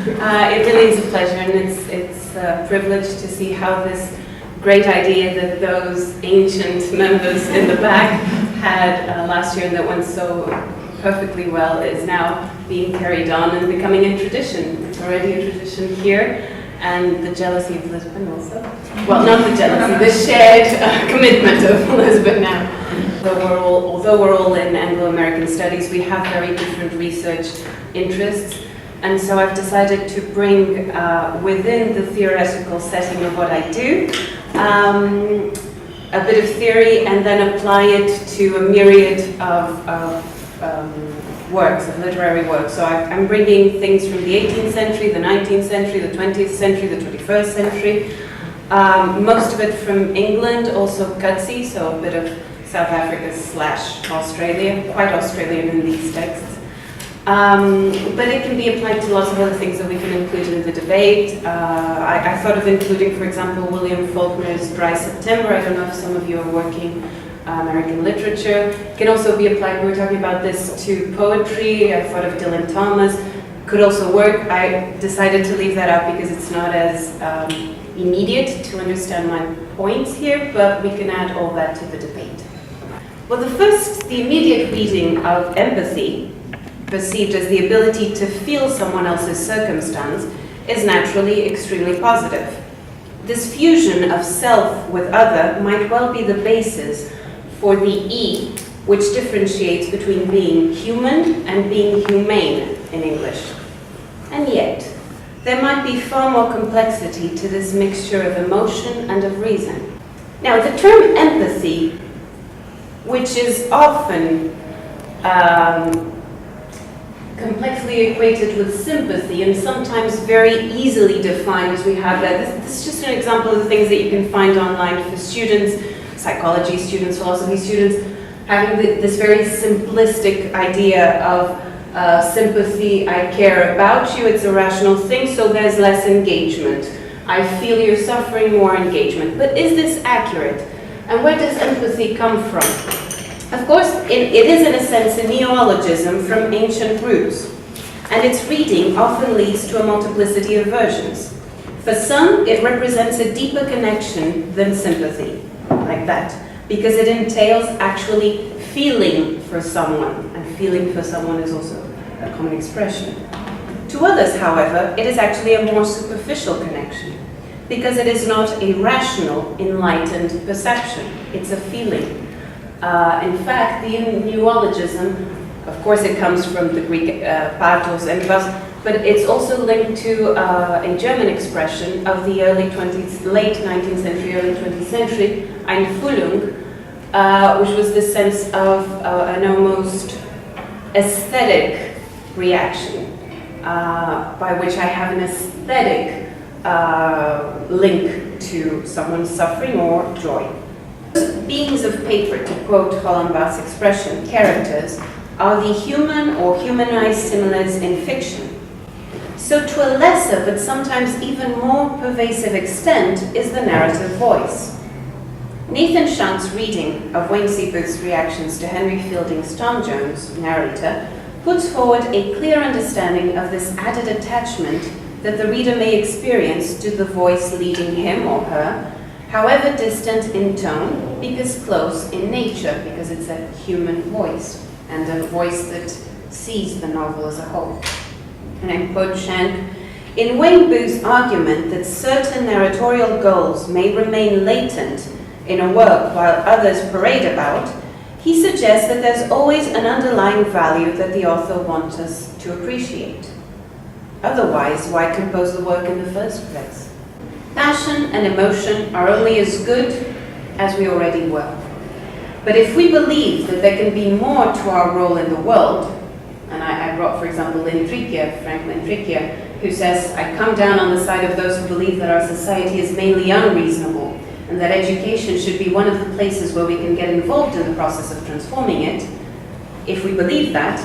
It really is a pleasure, and it's a privilege to see how this great idea that those ancient members in the back had last year and that went so perfectly well is now being carried on and becoming a tradition. It's already a tradition here, and the jealousy of Lisbon also. Well, not the jealousy, the shared commitment of Lisbon now. Although we're all in Anglo-American studies, we have very different research interests, and so I've decided to bring within the theoretical setting of what I do a bit of theory and then apply it to a myriad of works, of literary works. So I'm bringing things from the 18th century, the 19th century, the 20th century, the 21st century, most of it from England, also Cutsy, so a bit of South Africa / Australia, quite Australian in these texts. But it can be applied to lots of other things that we can include in the debate. I thought of including, for example, William Faulkner's Dry September. I don't know if some of you are working American literature. It can also be applied, we were talking about this, to poetry. I thought of Dylan Thomas. Could also work. I decided to leave that out because it's not as immediate to understand my points here, but we can add all that to the debate. Well, the immediate reading of empathy, perceived as the ability to feel someone else's circumstance, is naturally extremely positive. This fusion of self with other might well be the basis for the E, which differentiates between being human and being humane in English. And yet, there might be far more complexity to this mixture of emotion and of reason. Now, the term empathy, which is often complexly equated with sympathy and sometimes very easily defined as we have that. This is just an example of the things that you can find online for students, psychology students, philosophy students, having this very simplistic idea of sympathy. I care about you, it's a rational thing, so there's less engagement. I feel you're suffering, more engagement. But is this accurate? And where does empathy come from? Of course, it is in a sense a neologism from ancient roots, and its reading often leads to a multiplicity of versions. For some, it represents a deeper connection than sympathy, like that, because it entails actually feeling for someone, and feeling for someone is also a common expression. To others, however, it is actually a more superficial connection, because it is not a rational, enlightened perception, it's a feeling. In fact, the neologism, of course it comes from the Greek pathos and was, but it's also linked to a German expression of the late 19th century, early 20th century, Einfühlung, which was the sense of an almost aesthetic reaction, by which I have an aesthetic link to someone's suffering or joy. Beings of paper, to quote Hollenbach's expression, characters, are the human or humanized similars in fiction. So to a lesser but sometimes even more pervasive extent is the narrative voice. Nathan Shunt's reading of Wayne Seaforth's reactions to Henry Fielding's Tom Jones, narrator, puts forward a clear understanding of this added attachment that the reader may experience to the voice leading him or her, however distant in tone, because close in nature, because it's a human voice, and a voice that sees the novel as a whole. And I quote Shank, "In Wayne Booth's argument that certain narratorial goals may remain latent in a work while others parade about, he suggests that there's always an underlying value that the author wants us to appreciate. Otherwise, why compose the work in the first place? Passion and emotion are only as good as we already were. But if we believe that there can be more to our role in the world," and I brought, for example, Frank Lintricchia, who says, "I come down on the side of those who believe that our society is mainly unreasonable, and that education should be one of the places where we can get involved in the process of transforming it. If we believe that,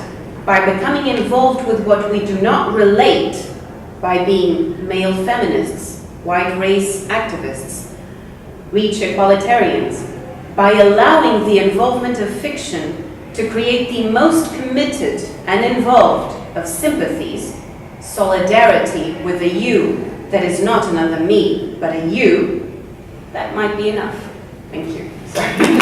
by becoming involved with what we do not relate, by being male feminists, white race activists, reach equalitarians, by allowing the involvement of fiction to create the most committed and involved of sympathies, solidarity with a you that is not another me, but a you, that might be enough. Thank you. Sorry.